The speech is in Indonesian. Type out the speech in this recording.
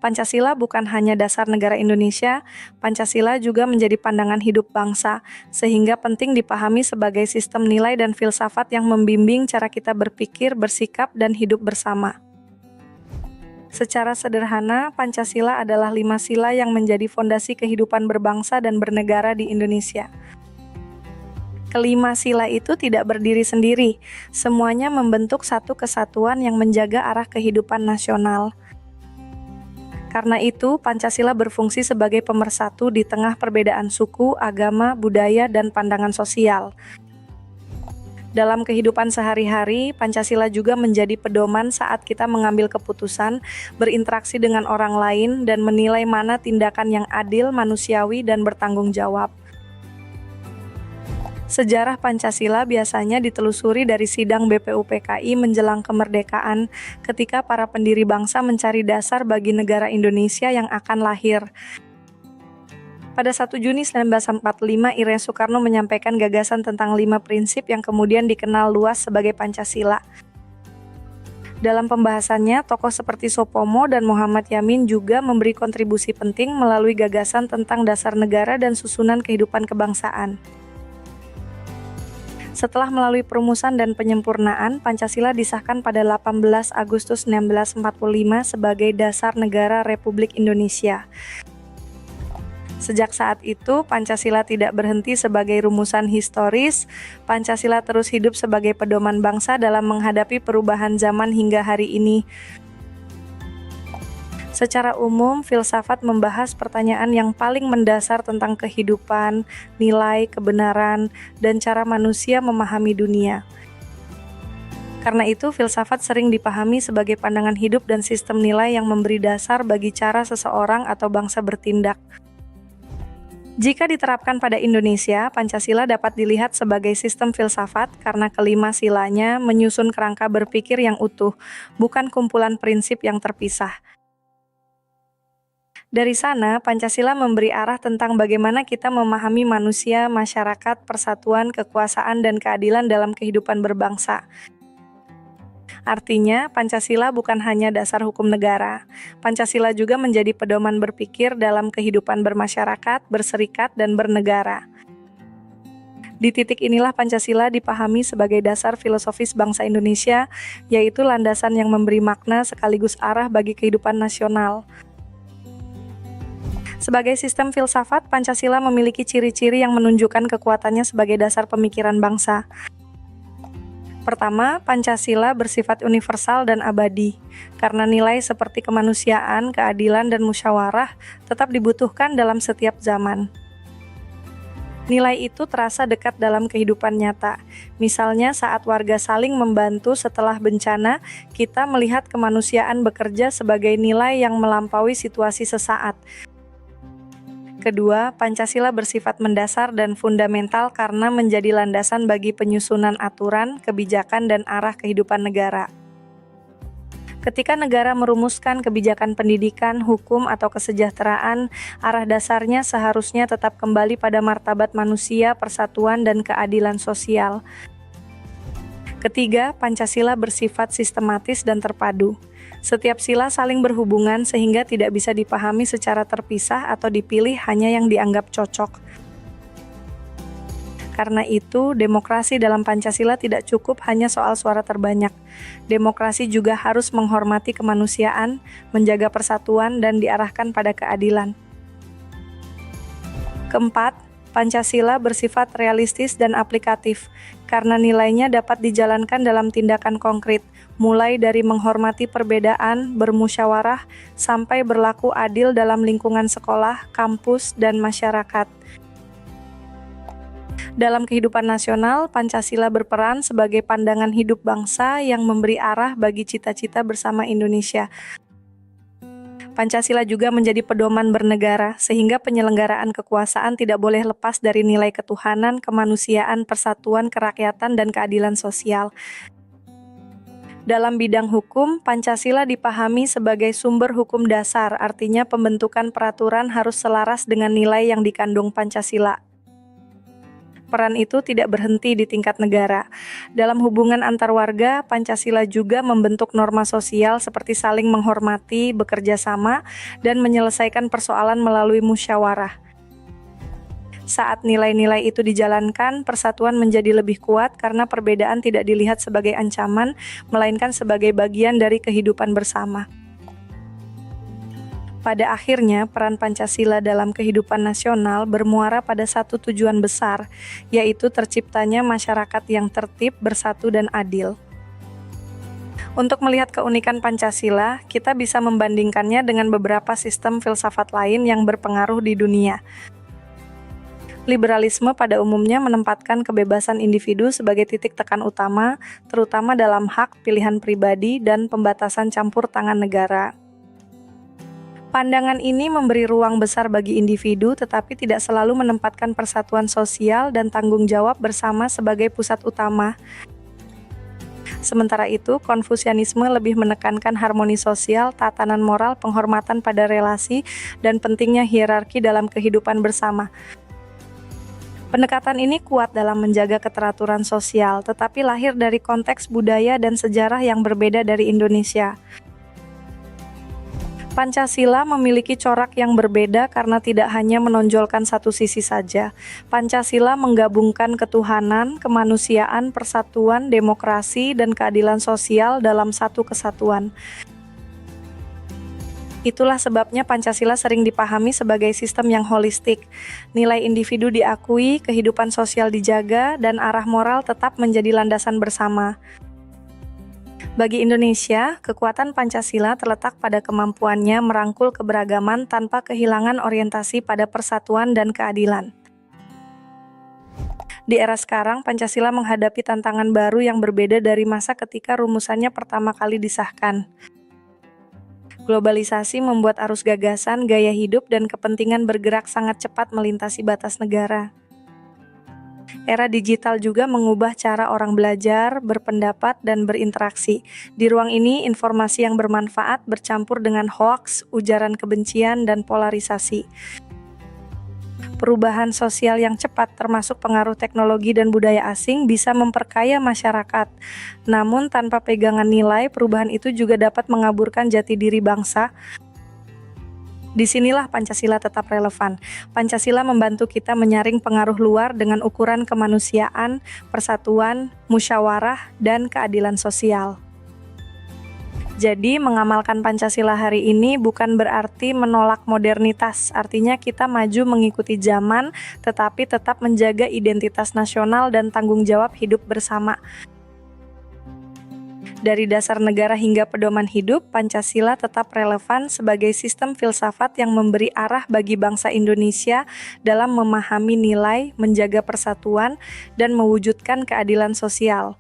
Pancasila bukan hanya dasar negara Indonesia, Pancasila juga menjadi pandangan hidup bangsa, sehingga penting dipahami sebagai sistem nilai dan filsafat yang membimbing cara kita berpikir, bersikap, dan hidup bersama. Secara sederhana, Pancasila adalah 5 sila yang menjadi fondasi kehidupan berbangsa dan bernegara di Indonesia. Kelima sila itu tidak berdiri sendiri, semuanya membentuk satu kesatuan yang menjaga arah kehidupan nasional. Karena itu, Pancasila berfungsi sebagai pemersatu di tengah perbedaan suku, agama, budaya, dan pandangan sosial. Dalam kehidupan sehari-hari, Pancasila juga menjadi pedoman saat kita mengambil keputusan, berinteraksi dengan orang lain, dan menilai mana tindakan yang adil, manusiawi, dan bertanggung jawab. Sejarah Pancasila biasanya ditelusuri dari sidang BPUPKI menjelang kemerdekaan, ketika para pendiri bangsa mencari dasar bagi negara Indonesia yang akan lahir. Pada 1 Juni 1945, Ire Soekarno menyampaikan gagasan tentang 5 prinsip yang kemudian dikenal luas sebagai Pancasila. Dalam pembahasannya, tokoh seperti Soepomo dan Muhammad Yamin juga memberi kontribusi penting melalui gagasan tentang dasar negara dan susunan kehidupan kebangsaan. Setelah melalui perumusan dan penyempurnaan, Pancasila disahkan pada 18 Agustus 1945 sebagai dasar negara Republik Indonesia. Sejak saat itu, Pancasila tidak berhenti sebagai rumusan historis. Pancasila terus hidup sebagai pedoman bangsa dalam menghadapi perubahan zaman hingga hari ini. Secara umum, filsafat membahas pertanyaan yang paling mendasar tentang kehidupan, nilai, kebenaran, dan cara manusia memahami dunia. Karena itu, filsafat sering dipahami sebagai pandangan hidup dan sistem nilai yang memberi dasar bagi cara seseorang atau bangsa bertindak. Jika diterapkan pada Indonesia, Pancasila dapat dilihat sebagai sistem filsafat karena kelima silanya menyusun kerangka berpikir yang utuh, bukan kumpulan prinsip yang terpisah. Dari sana, Pancasila memberi arah tentang bagaimana kita memahami manusia, masyarakat, persatuan, kekuasaan, dan keadilan dalam kehidupan berbangsa. Artinya, Pancasila bukan hanya dasar hukum negara. Pancasila juga menjadi pedoman berpikir dalam kehidupan bermasyarakat, berserikat, dan bernegara. Di titik inilah Pancasila dipahami sebagai dasar filosofis bangsa Indonesia, yaitu landasan yang memberi makna sekaligus arah bagi kehidupan nasional. Sebagai sistem filsafat, Pancasila memiliki ciri-ciri yang menunjukkan kekuatannya sebagai dasar pemikiran bangsa. Pertama, Pancasila bersifat universal dan abadi, karena nilai seperti kemanusiaan, keadilan, dan musyawarah tetap dibutuhkan dalam setiap zaman. Nilai itu terasa dekat dalam kehidupan nyata. Misalnya saat warga saling membantu setelah bencana, kita melihat kemanusiaan bekerja sebagai nilai yang melampaui situasi sesaat. Kedua, Pancasila bersifat mendasar dan fundamental karena menjadi landasan bagi penyusunan aturan, kebijakan, dan arah kehidupan negara. Ketika negara merumuskan kebijakan pendidikan, hukum, atau kesejahteraan, arah dasarnya seharusnya tetap kembali pada martabat manusia, persatuan, dan keadilan sosial. Ketiga, Pancasila bersifat sistematis dan terpadu. Setiap sila saling berhubungan sehingga tidak bisa dipahami secara terpisah atau dipilih hanya yang dianggap cocok. Karena itu, demokrasi dalam Pancasila tidak cukup hanya soal suara terbanyak. Demokrasi juga harus menghormati kemanusiaan, menjaga persatuan, dan diarahkan pada keadilan. Keempat, Pancasila bersifat realistis dan aplikatif, karena nilainya dapat dijalankan dalam tindakan konkret, mulai dari menghormati perbedaan, bermusyawarah, sampai berlaku adil dalam lingkungan sekolah, kampus, dan masyarakat. Dalam kehidupan nasional, Pancasila berperan sebagai pandangan hidup bangsa yang memberi arah bagi cita-cita bersama Indonesia. Pancasila juga menjadi pedoman bernegara, sehingga penyelenggaraan kekuasaan tidak boleh lepas dari nilai ketuhanan, kemanusiaan, persatuan, kerakyatan, dan keadilan sosial. Dalam bidang hukum, Pancasila dipahami sebagai sumber hukum dasar, artinya pembentukan peraturan harus selaras dengan nilai yang dikandung Pancasila. peran itu tidak berhenti di tingkat negara. Dalam hubungan antar warga, Pancasila juga membentuk norma sosial seperti saling menghormati, bekerja sama, dan menyelesaikan persoalan melalui musyawarah. Saat nilai-nilai itu dijalankan, persatuan menjadi lebih kuat karena perbedaan tidak dilihat sebagai ancaman, melainkan sebagai bagian dari kehidupan bersama. Pada akhirnya, peran Pancasila dalam kehidupan nasional bermuara pada satu tujuan besar, yaitu terciptanya masyarakat yang tertib, bersatu, dan adil. Untuk melihat keunikan Pancasila, kita bisa membandingkannya dengan beberapa sistem filsafat lain yang berpengaruh di dunia. Liberalisme pada umumnya menempatkan kebebasan individu sebagai titik tekan utama, terutama dalam hak, pilihan pribadi, dan pembatasan campur tangan negara. Pandangan ini memberi ruang besar bagi individu, tetapi tidak selalu menempatkan persatuan sosial dan tanggung jawab bersama sebagai pusat utama. Sementara itu, Konfusianisme lebih menekankan harmoni sosial, tatanan moral, penghormatan pada relasi, dan pentingnya hierarki dalam kehidupan bersama. Pendekatan ini kuat dalam menjaga keteraturan sosial, tetapi lahir dari konteks budaya dan sejarah yang berbeda dari Indonesia. Pancasila memiliki corak yang berbeda karena tidak hanya menonjolkan satu sisi saja. Pancasila menggabungkan ketuhanan, kemanusiaan, persatuan, demokrasi, dan keadilan sosial dalam satu kesatuan. Itulah sebabnya Pancasila sering dipahami sebagai sistem yang holistik. Nilai individu diakui, kehidupan sosial dijaga, dan arah moral tetap menjadi landasan bersama. Bagi Indonesia, kekuatan Pancasila terletak pada kemampuannya merangkul keberagaman tanpa kehilangan orientasi pada persatuan dan keadilan. Di era sekarang, Pancasila menghadapi tantangan baru yang berbeda dari masa ketika rumusannya pertama kali disahkan. Globalisasi membuat arus gagasan, gaya hidup, dan kepentingan bergerak sangat cepat melintasi batas negara. Era digital juga mengubah cara orang belajar, berpendapat, dan berinteraksi. Di ruang ini, informasi yang bermanfaat bercampur dengan hoaks, ujaran kebencian, dan polarisasi. Perubahan sosial yang cepat, termasuk pengaruh teknologi dan budaya asing, bisa memperkaya masyarakat. Namun, tanpa pegangan nilai, perubahan itu juga dapat mengaburkan jati diri bangsa. Disinilah Pancasila tetap relevan. Pancasila membantu kita menyaring pengaruh luar dengan ukuran kemanusiaan, persatuan, musyawarah, dan keadilan sosial. Jadi, mengamalkan Pancasila hari ini bukan berarti menolak modernitas. Artinya kita maju mengikuti zaman, tetapi tetap menjaga identitas nasional dan tanggung jawab hidup bersama. Dari dasar negara hingga pedoman hidup, Pancasila tetap relevan sebagai sistem filsafat yang memberi arah bagi bangsa Indonesia dalam memahami nilai, menjaga persatuan, dan mewujudkan keadilan sosial.